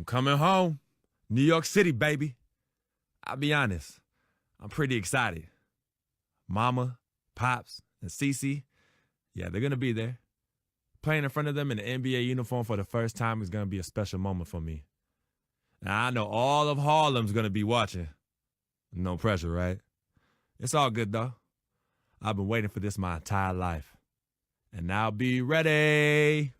I'm coming home. New York City, baby. I'll be honest, I'm pretty excited. Mama, Pops, and Cece, yeah, they're going to be there. Playing in front of them in the NBA uniform for the first time is going to be a special moment for me. Now, I know all of Harlem's going to be watching. No pressure, right? It's all good, though. I've been waiting for this my entire life. And I'll be ready.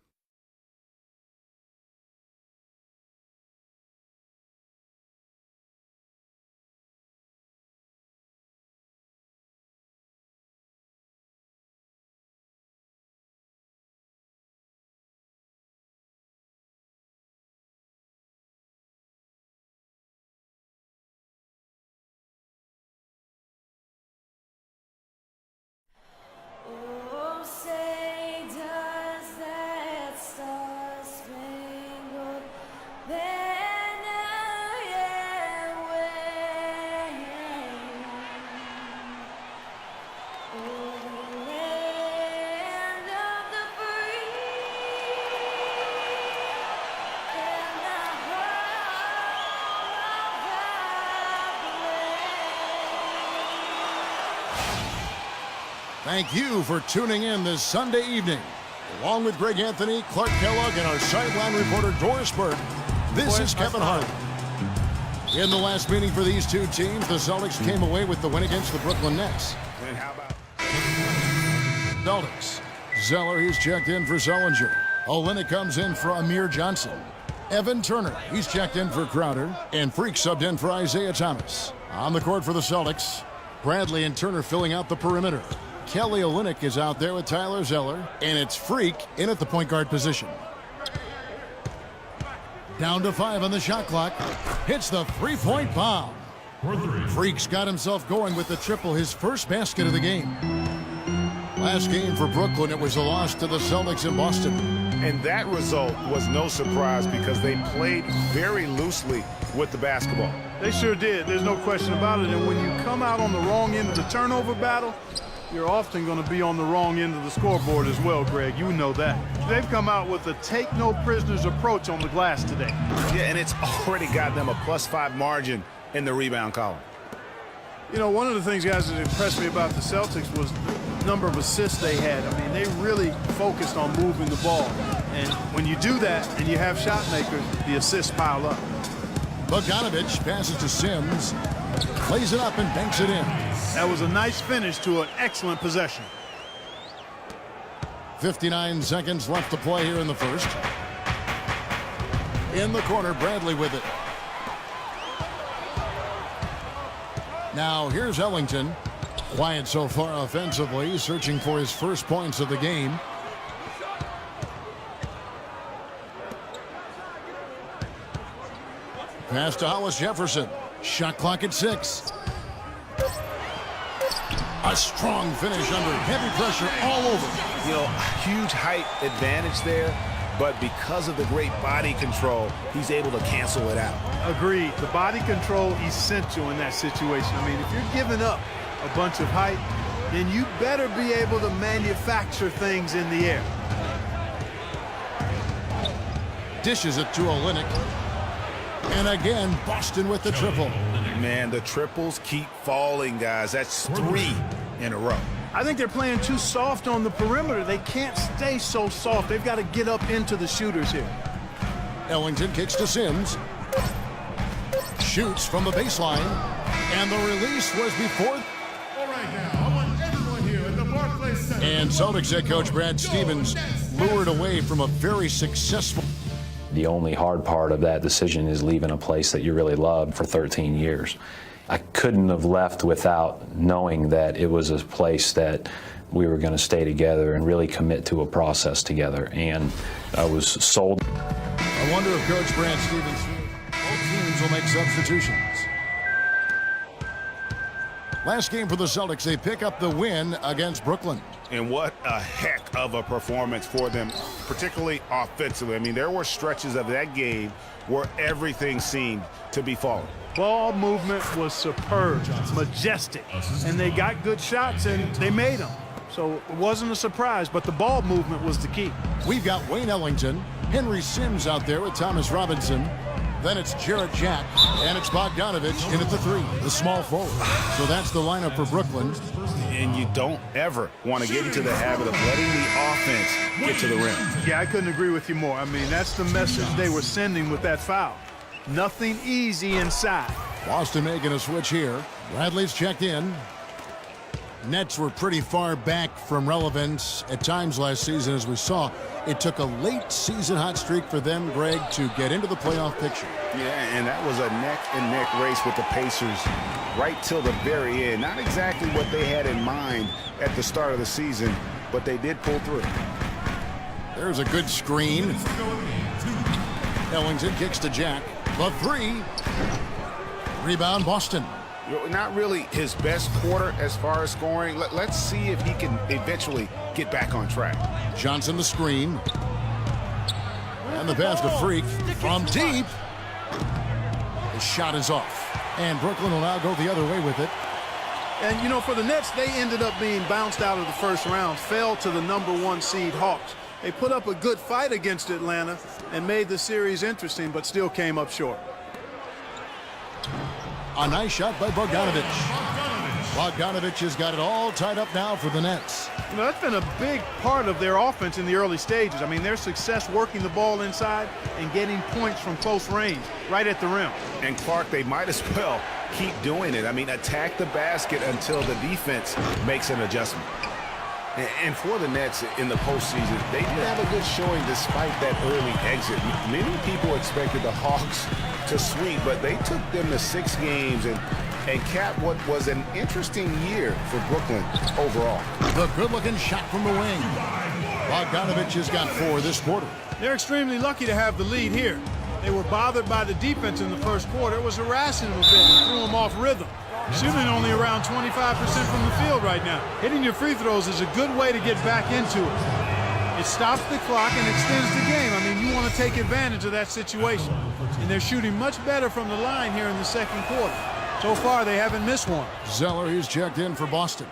Thank you for tuning in this Sunday evening. Along with Greg Anthony, Clark Kellogg, and our sideline reporter Doris Burke, this is Kevin Hart. In the last meeting for these two teams, the Celtics came away with the win against the Brooklyn Nets. And how about Celtics. Zeller, he's checked in for Zellinger. Olynyk comes in for Amir Johnson. Evan Turner, he's checked in for Crowder. And Freak subbed in for Isaiah Thomas. On the court for the Celtics, Bradley and Turner filling out the perimeter. Kelly Olynyk is out there with Tyler Zeller, and it's Freak in at the point guard position. Down to 5 on the shot clock. Hits the three-point bomb. Freak's got himself going with the triple, his first basket of the game. Last game for Brooklyn, it was a loss to the Celtics in Boston. And that result was no surprise because they played very loosely with the basketball. They sure did. There's no question about it. And when you come out on the wrong end of the turnover battle, you're often going to be on the wrong end of the scoreboard as well, Greg. You know that. They've come out with a take-no-prisoners approach on the glass today. Yeah, and it's already got them a +5 margin in the rebound column. You know, one of the things, guys, that impressed me about the Celtics was the number of assists they had. I mean, they really focused on moving the ball. And when you do that and you have shot makers, the assists pile up. Bogdanovich passes to Sims, plays it up and banks it in. That was a nice finish to an excellent possession. 59 seconds left to play here in the first. In the corner, Bradley with it. Now here's Ellington. Quiet so far offensively, searching for his first points of the game. Pass to Hollis Jefferson. Shot clock at 6. A strong finish under heavy pressure all over. You know, huge height advantage there, but because of the great body control, he's able to cancel it out. Agreed. The body control essential in that situation. I mean, if you're giving up a bunch of height, then you better be able to manufacture things in the air. Dishes it to Olynyk. And again, Boston with the triple. Man, the triples keep falling, guys. That's 3 in a row. I think they're playing too soft on the perimeter. They can't stay so soft. They've got to get up into the shooters here. Ellington kicks to Sims. Shoots from the baseline. And the release was before. All right now, I want everyone here at the Barclays Center. And Celtics head coach Brad Stevens lured away from a very successful. The only hard part of that decision is leaving a place that you really loved for 13 years. I couldn't have left without knowing that it was a place that we were going to stay together and really commit to a process together. And I was sold. I wonder if Coach Brad Stevens both teams will make substitutions. Last game for the Celtics, they pick up the win against Brooklyn. And what a heck of a performance for them, particularly offensively. I mean, there were stretches of that game where everything seemed to be falling. Ball movement was superb, majestic, and they got good shots and they made them. So it wasn't a surprise, but the ball movement was the key. We've got Wayne Ellington, Henry Sims out there with Thomas Robinson, Then it's Jarrett Jack, and it's Bogdanovich in at the 3, the small forward. So that's the lineup for Brooklyn. And you don't ever want to get into the habit of letting the offense get to the rim. Yeah, I couldn't agree with you more. I mean, that's the message they were sending with that foul. Nothing easy inside. Boston making a switch here. Bradley's checked in. Nets were pretty far back from relevance at times last season, as we saw. It took a late season hot streak for them, Greg, to get into the playoff picture. Yeah, and that was a neck-and-neck race with the Pacers right till the very end. Not exactly what they had in mind at the start of the season, but they did pull through. There's a good screen. Ellington kicks to Jack. The 3. Rebound, Boston. Not really his best quarter as far as scoring. Let's see if he can eventually get back on track. Johnson the screen. And the pass to Freak from deep. The shot is off. And Brooklyn will now go the other way with it. And, you know, for the Nets, they ended up being bounced out of the first round, fell to the #1 seed Hawks. They put up a good fight against Atlanta and made the series interesting, but still came up short. A nice shot by Bogdanovich. Bogdanovich has got it all tied up now for the Nets. You know, that's been a big part of their offense in the early stages. I mean, their success working the ball inside and getting points from close range, right at the rim. And Clark, they might as well keep doing it. I mean, attack the basket until the defense makes an adjustment. And for the Nets in the postseason, they did have a good showing despite that early exit. Many people expected the Hawks to sweep, but they took them to 6 games and capped what was an interesting year for Brooklyn overall. The good-looking shot from the wing. Bogdanovich has got 4 this quarter. They're extremely lucky to have the lead here. They were bothered by the defense in the first quarter. It was harassing them a bit and threw them off rhythm. Shooting only around 25% from the field right now. Hitting your free throws is a good way to get back into it. It stops the clock and extends the game. I mean, you want to take advantage of that situation. And they're shooting much better from the line here in the second quarter. So far, they haven't missed one. Zeller, he's checked in for Boston.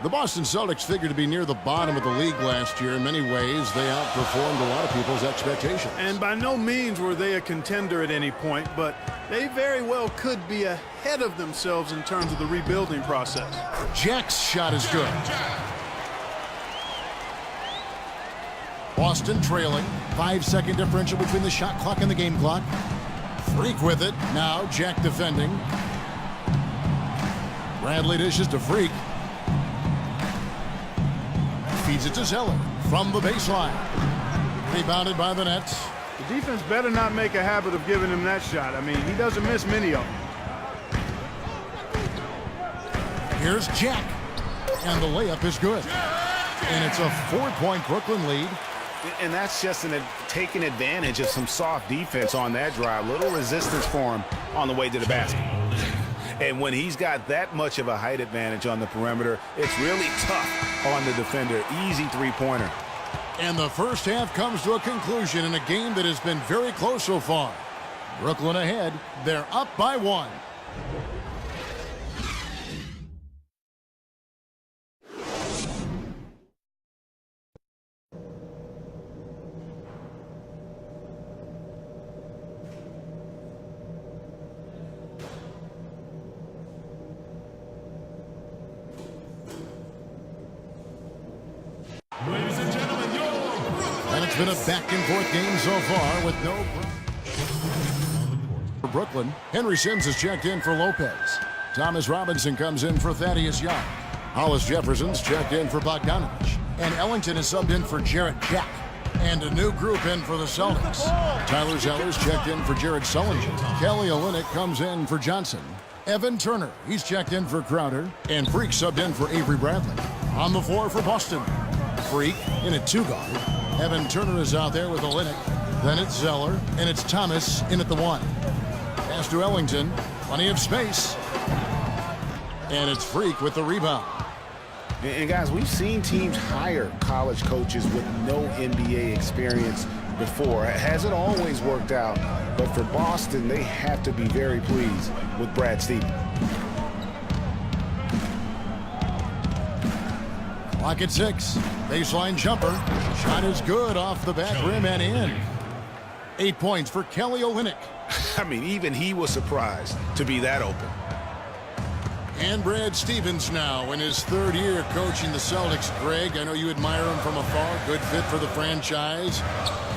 The Boston Celtics figured to be near the bottom of the league last year. In many ways, they outperformed a lot of people's expectations. And by no means were they a contender at any point, but they very well could be ahead of themselves in terms of the rebuilding process. Jack's shot is good. Boston trailing. 5-second differential between the shot clock and the game clock. Freak with it. Now Jack defending. Bradley dishes to Freak. Feeds it to Zeller from the baseline. Rebounded by the Nets. The defense better not make a habit of giving him that shot. I mean, he doesn't miss many of them. Here's Jack. And the layup is good. And it's a 4-point Brooklyn lead. And that's just taking advantage of some soft defense on that drive. Little resistance for him on the way to the basket. And when he's got that much of a height advantage on the perimeter, it's really tough on the defender. Easy three-pointer. And the first half comes to a conclusion in a game that has been very close so far. Brooklyn ahead. They're up by 1. Ladies and gentlemen, And it's been a back-and-forth game so far with no... For Brooklyn, Henry Sims has checked in for Lopez. Thomas Robinson comes in for Thaddeus Young. Hollis Jefferson's checked in for Bogdanovich. And Ellington is subbed in for Jarrett Jack. And a new group in for the Celtics. Tyler Zeller's checked in for Jared Sullinger. Kelly Olynyk comes in for Johnson. Evan Turner, he's checked in for Crowder. And Freak subbed in for Avery Bradley. On the floor for Boston, Freak in at 2-guard. Evan Turner is out there with Olynyk. Then it's Zeller, and it's Thomas in at the 1. Pass to Ellington. Plenty of space. And it's Freak with the rebound. And guys, we've seen teams hire college coaches with no NBA experience before. It hasn't always worked out, but for Boston, they have to be very pleased with Brad Stevens. Clock at 6. Baseline jumper. Shot is good off the back rim and in. 8 points for Kelly Olynyk. I mean, even he was surprised to be that open. And Brad Stevens now in his third year coaching the Celtics. Greg, I know you admire him from afar. Good fit for the franchise.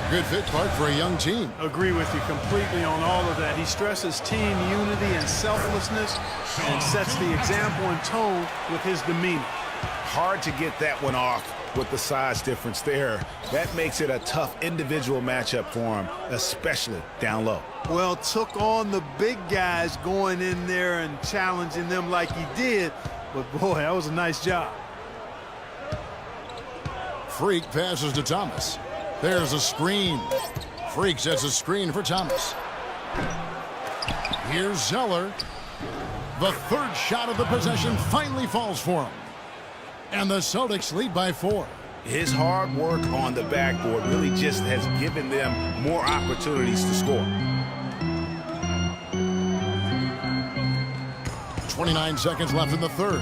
Good fit, Clark, for a young team. Agree with you completely on all of that. He stresses team unity and selflessness and sets the example and tone with his demeanor. Hard to get that one off with the size difference there. That makes it a tough individual matchup for him, especially down low. Well, took on the big guys going in there and challenging them like he did. But, boy, that was a nice job. Freak passes to Thomas. There's a screen. Freak sets a screen for Thomas. Here's Zeller. The third shot of the possession finally falls for him. And the Celtics lead by 4. His hard work on the backboard really just has given them more opportunities to score. 29 seconds left in the third.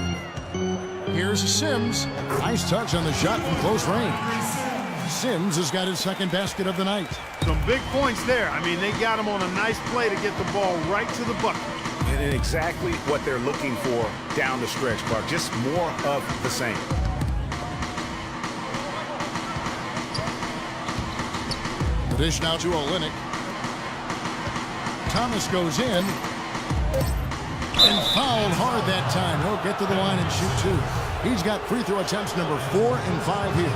Here's Sims. Nice touch on the shot from close range. Sims has got his second basket of the night. Some big points there. I mean, they got him on a nice play to get the ball right to the bucket. And exactly what they're looking for down the stretch, Clark. Just more of the same. The dish now to Olynyk. Thomas goes in. And fouled hard that time. He'll get to the line and shoot 2. He's got free throw attempts number 4 and 5 here.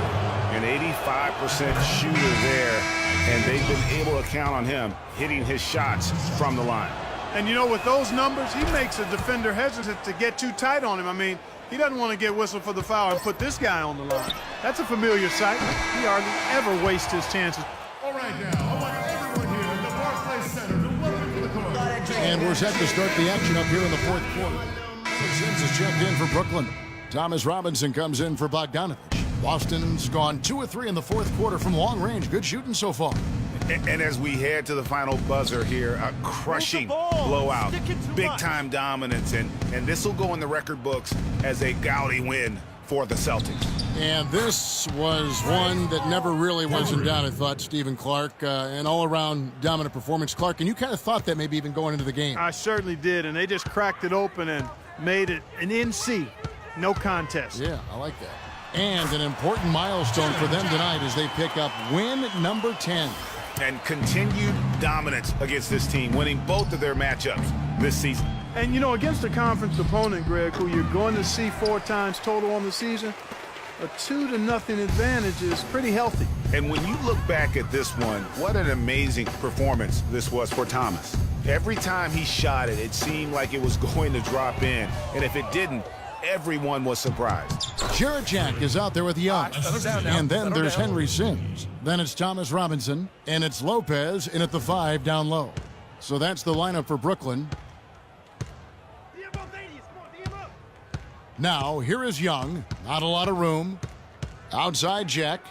An 85% shooter there. And they've been able to count on him hitting his shots from the line. And, you know, with those numbers, he makes a defender hesitant to get too tight on him. I mean, he doesn't want to get whistled for the foul and put this guy on the line. That's a familiar sight. He hardly ever wastes his chances. All right, now, I want everyone here in the Barclays Center to welcome to the court. And we're set to start the action up here in the fourth quarter. Sims is checked in for Brooklyn. Thomas Robinson comes in for Bogdanovich. Boston's gone 2 of 3 in the fourth quarter from long range. Good shooting so far. And as we head to the final buzzer here, a crushing blowout, big-time dominance, and this will go in the record books as a gaudy win for the Celtics. And this was one that never really was in doubt, I thought, Stephen Clark. An all-around dominant performance. Clark, and you kind of thought that maybe even going into the game. I certainly did, and they just cracked it open and made it an NC. No contest. Yeah, I like that. And an important milestone for them tonight as they pick up win number 10. And continued dominance against this team, winning both of their matchups this season. And, you know, against a conference opponent, Greg, who you're going to see 4 times total on the season, a 2-0 advantage is pretty healthy. And when you look back at this one, what an amazing performance this was for Thomas. Every time he shot it, it seemed like it was going to drop in. And if it didn't, everyone was surprised. Jarrett Jack is out there with Young. And then there's Henry Sims. Then it's Thomas Robinson. And it's Lopez in at the 5 down low. So that's the lineup for Brooklyn. Now, here is Young. Not a lot of room. Outside Jack.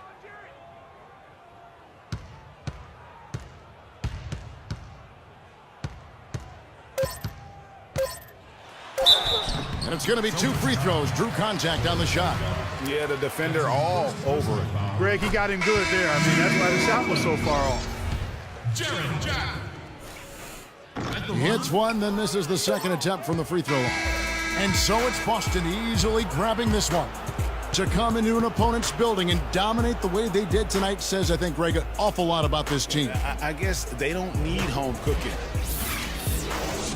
And it's going to be 2 free throws. Drew contact on the shot. Yeah, the defender all over it. Greg, he got him good there. I mean, that's why the shot was so far off. Jarrett Jack. Hits one, then misses the second attempt from the free throw line. And so it's Boston easily grabbing this one. To come into an opponent's building and dominate the way they did tonight says, I think, Greg, an awful lot about this team. I guess they don't need home cooking.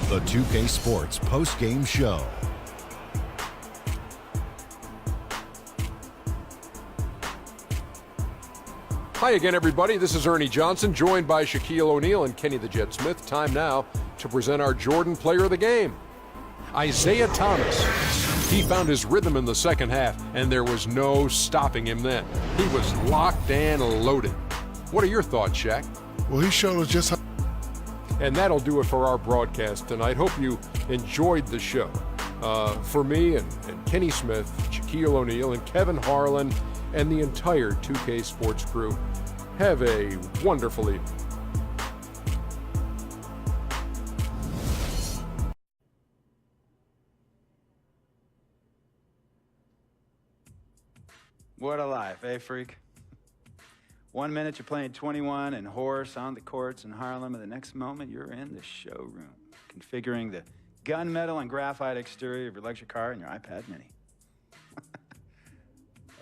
The 2K Sports post-game show. Hi again, everybody. This is Ernie Johnson, joined by Shaquille O'Neal and Kenny the Jet Smith. Time now to present our Jordan Player of the Game, Isaiah Thomas. He found his rhythm in the second half, and there was no stopping him then. He was locked and loaded. What are your thoughts, Shaq? Well, he showed us just how. And that'll do it for our broadcast tonight. Hope you enjoyed the show. For me and Kenny Smith, Shaquille O'Neal, and Kevin Harlan, and the entire 2K Sports crew, have a wonderful evening. What a life, eh, freak? 1 minute you're playing 21 and horse on the courts in Harlem, and the next moment you're in the showroom, configuring the gunmetal and graphite exterior of your luxury car and your iPad mini.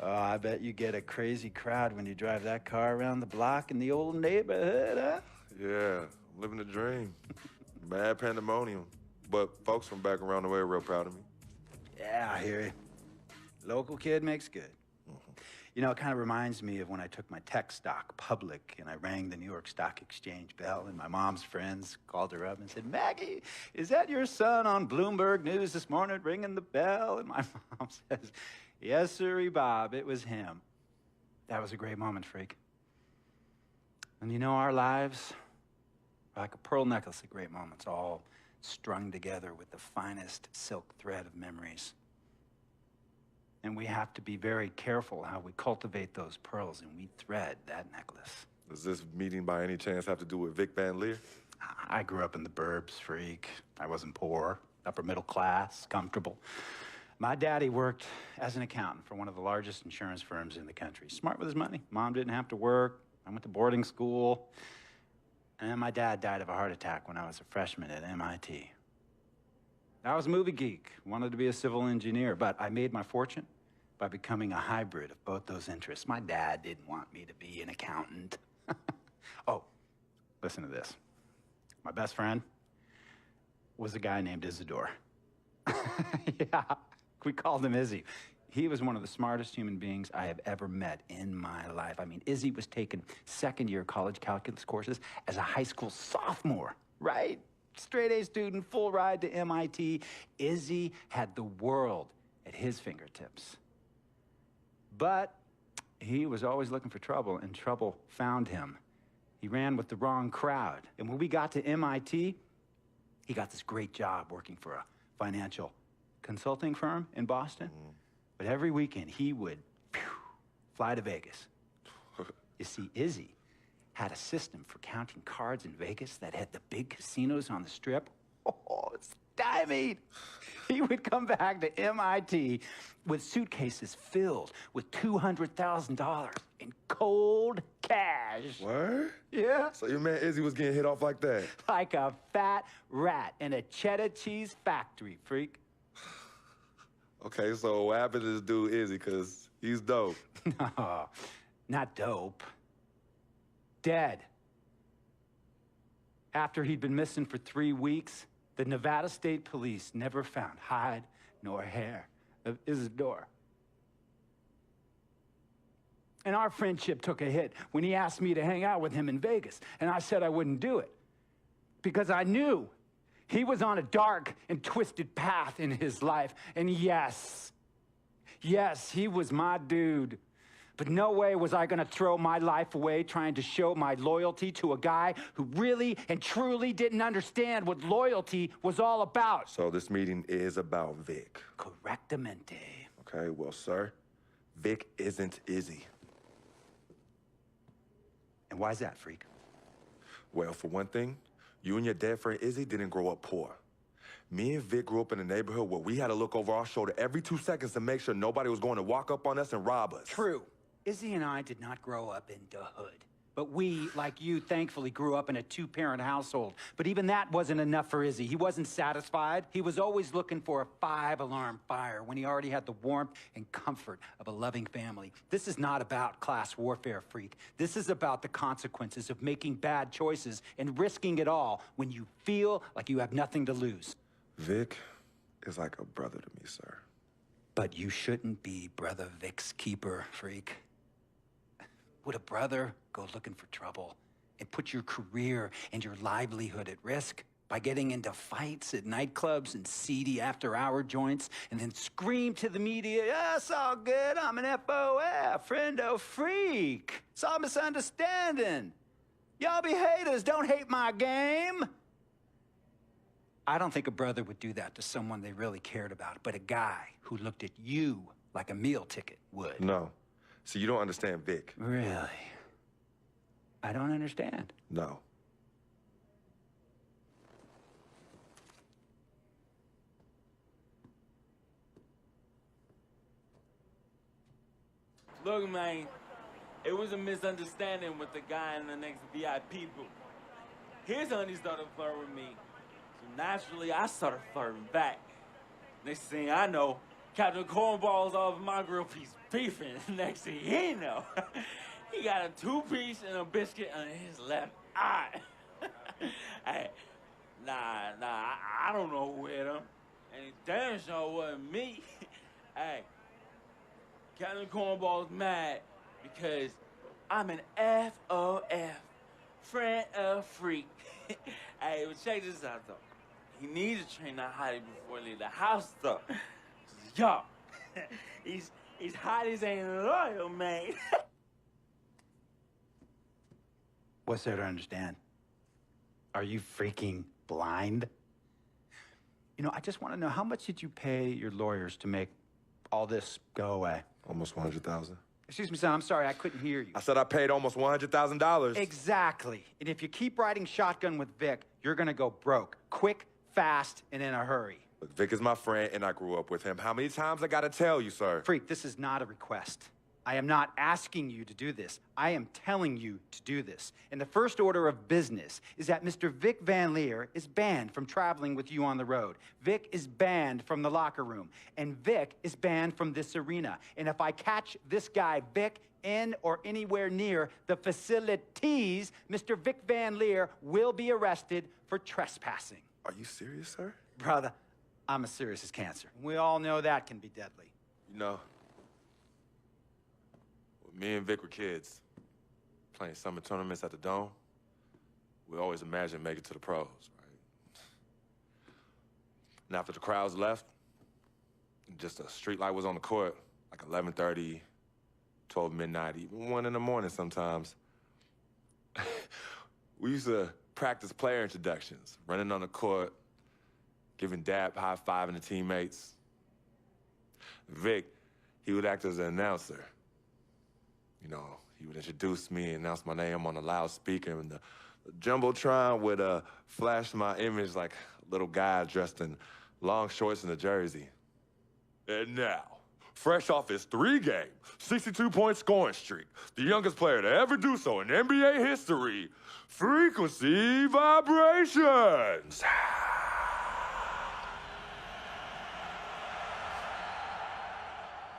Oh, I bet you get a crazy crowd when you drive that car around the block in the old neighborhood, huh? Yeah, I'm living the dream. Bad pandemonium. But folks from back around the way are real proud of me. Yeah, I hear you. Local kid makes good. You know, it kind of reminds me of when I took my tech stock public and I rang the New York Stock Exchange bell, and my mom's friends called her up and said, "Maggie, is that your son on Bloomberg News this morning ringing the bell?" And my mom says, "Yes, sirree, Bob, it was him." That was a great moment, freak. And you know, our lives are like a pearl necklace of great moments, all strung together with the finest silk thread of memories. And we have to be very careful how we cultivate those pearls and we thread that necklace. Does this meeting by any chance have to do with Vic Van Leer? I grew up in the burbs, freak. I wasn't poor, upper middle class, comfortable. My daddy worked as an accountant for one of the largest insurance firms in the country. Smart with his money. Mom didn't have to work. I went to boarding school. And then my dad died of a heart attack when I was a freshman at MIT. I was a movie geek, wanted to be a civil engineer, but I made my fortune by becoming a hybrid of both those interests. My dad didn't want me to be an accountant. Oh, listen to this. My best friend was a guy named Isidore. Yeah, we called him Izzy. He was one of the smartest human beings I have ever met in my life. I mean, Izzy was taking second-year college calculus courses as a high school sophomore, right? Straight-A student, full ride to MIT. Izzy had the world at his fingertips. But he was always looking for trouble, and trouble found him. He ran with the wrong crowd. And when we got to MIT, he got this great job working for a financial consulting firm in Boston. But every weekend, he would fly to Vegas. You see, Izzy had a system for counting cards in Vegas that had the big casinos on the Strip. Oh, stymied. He would come back to MIT with suitcases filled with $200,000 in cold cash. What? Yeah. So your man Izzy was getting hit off like that? Like a fat rat in a cheddar cheese factory, freak. Okay, so what happened to this dude Izzy? Because he's dope. No, not dope. Dead. After he'd been missing for 3 weeks, the Nevada State Police never found hide nor hair of Isidore. And our friendship took a hit when he asked me to hang out with him in Vegas, and I said I wouldn't do it because I knew he was on a dark and twisted path in his life. And yes, he was my dude. But no way was I gonna throw my life away trying to show my loyalty to a guy who really and truly didn't understand what loyalty was all about. So this meeting is about Vic. Correctamente. Okay, well, sir, Vic isn't Izzy. And why's that, freak? Well, for one thing, you and your dead friend Izzy didn't grow up poor. Me and Vic grew up in a neighborhood where we had to look over our shoulder every 2 seconds to make sure nobody was going to walk up on us and rob us. True. Izzy and I did not grow up in the hood. But we, like you, thankfully grew up in a 2-parent household. But even that wasn't enough for Izzy. He wasn't satisfied. He was always looking for a 5-alarm fire when he already had the warmth and comfort of a loving family. This is not about class warfare, freak. This is about the consequences of making bad choices and risking it all when you feel like you have nothing to lose. Vic is like a brother to me, sir. But you shouldn't be Brother Vic's keeper, freak. Would a brother go looking for trouble and put your career and your livelihood at risk by getting into fights at nightclubs and seedy after-hour joints and then scream to the media, "Yeah, it's all good, I'm an FOF, friendo freak. It's all misunderstanding. Y'all be haters, don't hate my game." I don't think a brother would do that to someone they really cared about, but a guy who looked at you like a meal ticket would. No. See, you don't understand Vic. Really? I don't understand. No. Look, man, It was a misunderstanding with the guy in the next VIP booth. His honey started flirting with me, so naturally I started flirting back. Next thing I know, Captain Cornball's off my grill piece beefing. Next thing he know, he got a 2-piece and a biscuit on his left eye. Hey, I don't know who hit him, and it damn sure wasn't me. Hey, Captain Cornball's mad because I'm an FOF, friend of freak. Hey, but check this out, though. He needs to train that hottie before he leave the house, though. Yo, he's hot as ain't loyal, man. What's there to understand? Are you freaking blind? You know, I just want to know, how much did you pay your lawyers to make all this go away? Almost $100,000. Excuse me, son, I'm sorry, I couldn't hear you. I said I paid almost $100,000. Exactly. And if you keep riding shotgun with Vic, you're gonna go broke. Quick, fast, and in a hurry. Look, Vic is my friend, and I grew up with him. How many times I gotta tell you, sir? Freak, this is not a request. I am not asking you to do this. I am telling you to do this. And the first order of business is that Mr. Vic Van Leer is banned from traveling with you on the road. Vic is banned from the locker room. And Vic is banned from this arena. And if I catch this guy, Vic, in or anywhere near the facilities, Mr. Vic Van Leer will be arrested for trespassing. Are you serious, sir? Brother, I'm as serious as cancer. We all know that can be deadly. You know, when me and Vic were kids, playing summer tournaments at the Dome, we always imagined making it to the pros, right? And after the crowds left, just a street light was on the court, like 11:30, 12 midnight, even 1 in the morning sometimes. We used to practice player introductions, running on the court, giving dap, high-fiving the teammates. Vic, he would act as an announcer. You know, he would introduce me and announce my name on a loudspeaker, and the Jumbotron would flash my image like a little guy dressed in long shorts and a jersey. And now, fresh off his 3-game, 62-point scoring streak, the youngest player to ever do so in NBA history, Frequency Vibrations.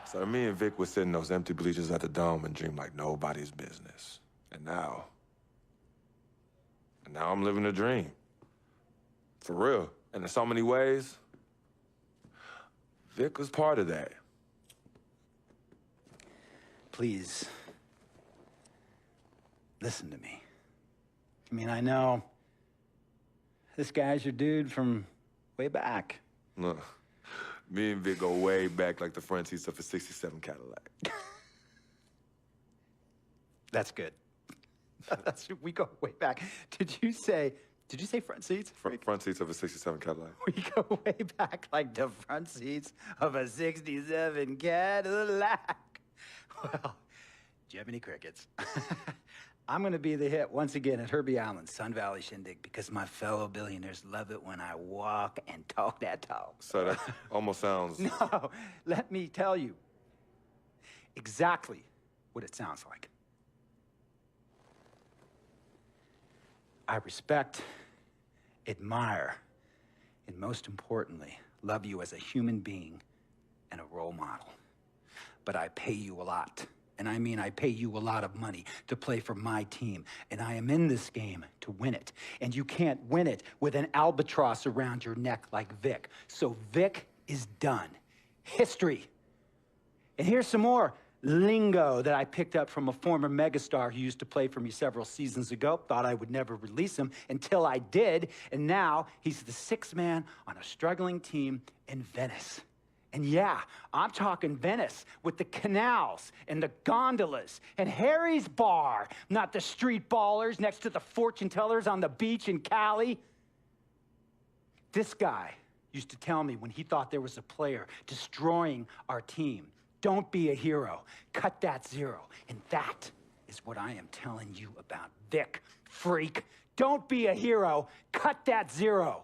So me and Vic would sit in those empty bleachers at the Dome and dream like nobody's business. And now I'm living a dream. For real. And in so many ways, Vic was part of that. Please, listen to me. I mean, I know this guy's your dude from way back. Look, me and Vic go way back like the front seats of a 67 Cadillac. That's good. We go way back. Did you say front seats? Front seats of a 67 Cadillac. We go way back like the front seats of a 67 Cadillac. Well, do you have any crickets? I'm going to be the hit once again at Herbie Allen's Sun Valley Shindig because my fellow billionaires love it when I walk and talk that talk. So that almost sounds... No, let me tell you exactly what it sounds like. I respect, admire, and most importantly, love you as a human being and a role model. But I pay you a lot. And I mean, I pay you a lot of money to play for my team. And I am in this game to win it. And you can't win it with an albatross around your neck like Vic. So Vic is done. History. And here's some more lingo that I picked up from a former megastar who used to play for me several seasons ago. Thought I would never release him until I did. And now he's the 6th man on a struggling team in Venice. And yeah, I'm talking Venice with the canals and the gondolas and Harry's Bar, not the street ballers next to the fortune tellers on the beach in Cali. This guy used to tell me when he thought there was a player destroying our team, don't be a hero, cut that zero. And that is what I am telling you about Vic, freak. Don't be a hero, cut that zero.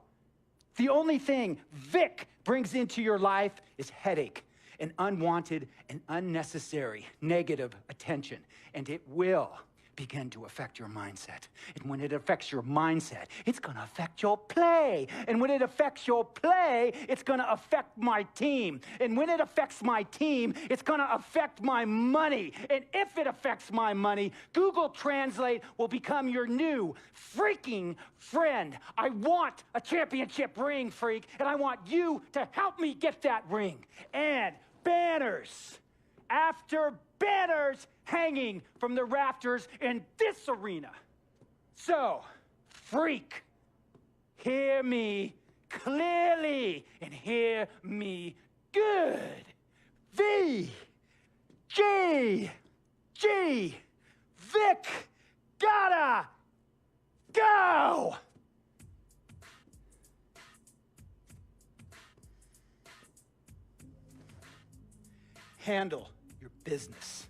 The only thing Vic brings into your life is headache. and unwanted and unnecessary negative attention, and it will begin to affect your mindset. And when it affects your mindset, it's going to affect your play. And when it affects your play, it's going to affect my team. And when it affects my team, it's going to affect my money. And if it affects my money, Google Translate will become your new freaking friend. I want a championship ring, freak, and I want you to help me get that ring. And banners after banners hanging from the rafters in this arena. So, freak, hear me clearly and hear me good. V-G-G, Vic, gotta go! Handle your business.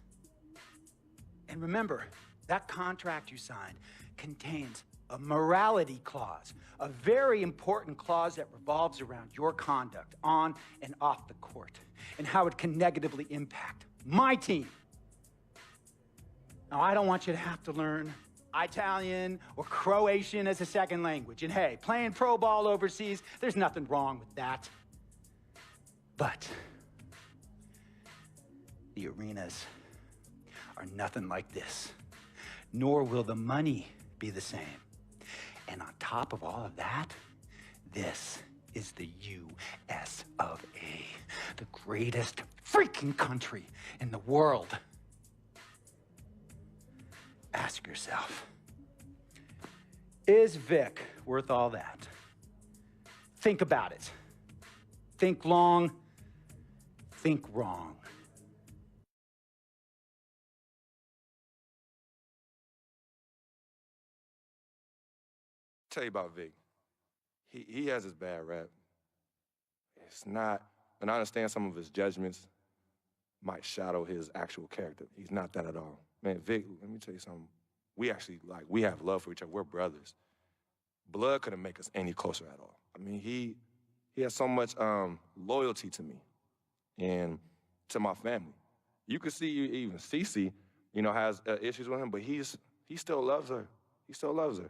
And remember, that contract you signed contains a morality clause, a very important clause that revolves around your conduct on and off the court, and how it can negatively impact my team. Now, I don't want you to have to learn Italian or Croatian as a second language. And hey, playing pro ball overseas, there's nothing wrong with that. But the arenas are nothing like this, nor will the money be the same. And on top of all of that, this is the U.S. of A., the greatest freaking country in the world. Ask yourself, is Vic worth all that? Think about it. Think long, think wrong. Tell you about Vic. He has his bad rap. It's not, and I understand some of his judgments might shadow his actual character. He's not that at all. Man, Vic, let me tell you something. We actually, we have love for each other. We're brothers. Blood couldn't make us any closer at all. I mean, he has so much loyalty to me and to my family. You could see even Cece, has issues with him, but he still loves her. He still loves her.